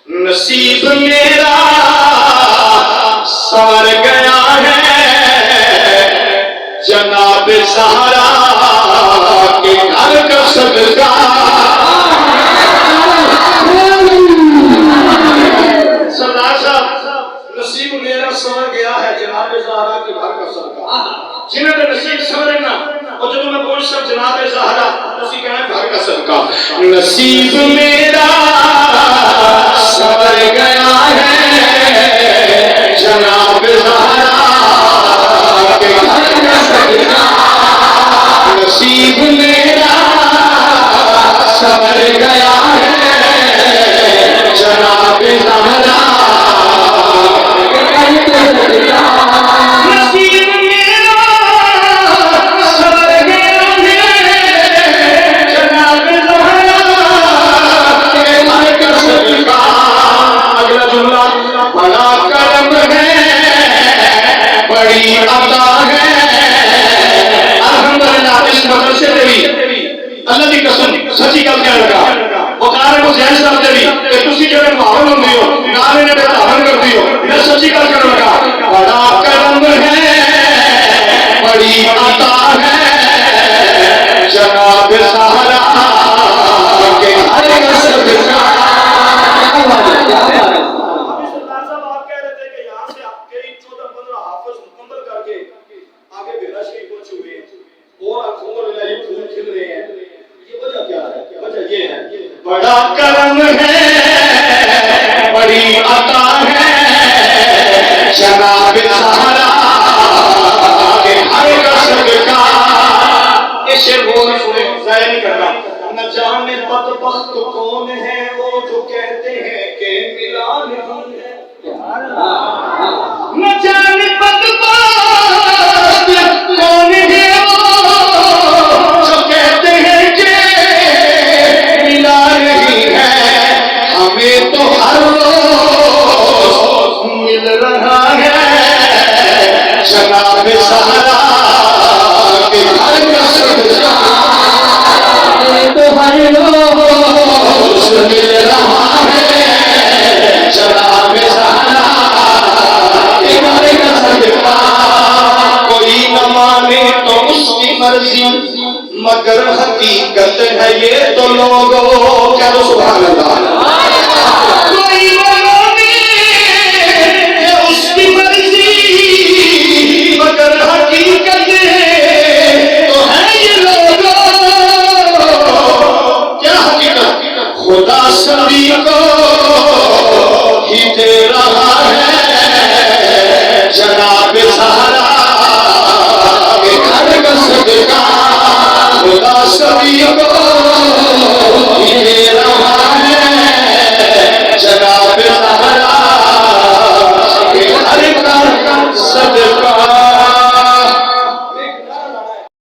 नसीब मेरा संवर गया है जनाब ज़हरा के घर का सदका। सरदार साहब नसीब मेरा संवर गया है जनाब ज़हरा के घर का सदका। जिन्हें नसीब संवरे ना और जो मैं बोल सब जनाब ज़हरा उसी कहना घर का सदका। नसीब मेरा संवर गया है जनाब ज़हरा के घर का सदका। नसीब मेरा संवर गया है जनाब ज़हरा के घर का सदका। नसीब मेरा संवर गया है जनाब ज़हरा के घर का सदका। अगला जुमला बड़ा करम है बड़ी अता है। अल्हम्दुलिल्लाह इस मदरसे से भी अल्लाह की कसम सच्ची गल कह लगा वकार को जहन साहब दे कि तुसी जेड़े माहौल होंदे हो नाले ने धारण करदी हो मैं सच्ची गल कर लगा बड़ा करम है बड़ी अता है जनाब ज़हरा के घर का सदका। बड़ा करम है बड़ी अता है जनाब ज़हरा के घर का सदका। ये शेर बोल सुने ज़ाया नहीं करना। न जाने बदबख्त कौन है वो जो कहते हैं कि मिला नहीं है। न जाने बदबख्त कौन है वो जो कहते हैं कि मिला नहीं है। हमें तो हर रोज मिल रहा है जनाब ज़हरा के घर का सदका। हमें तो हर रोज मिल रहा है जनाब ज़हरा के घर का सदका। कोई न माने तो उसकी मर्जी मगर हकीकत है ये तो लोगों क्या तो सुभान अल्लाह। कोई न माने उसकी मर्जी मगर हकीकत तो है ये लोगों। क्या हकीकत? खुदा सभी को ही दे रहा है जनाब ज़हरा के घर का सदका। खुदा सभी को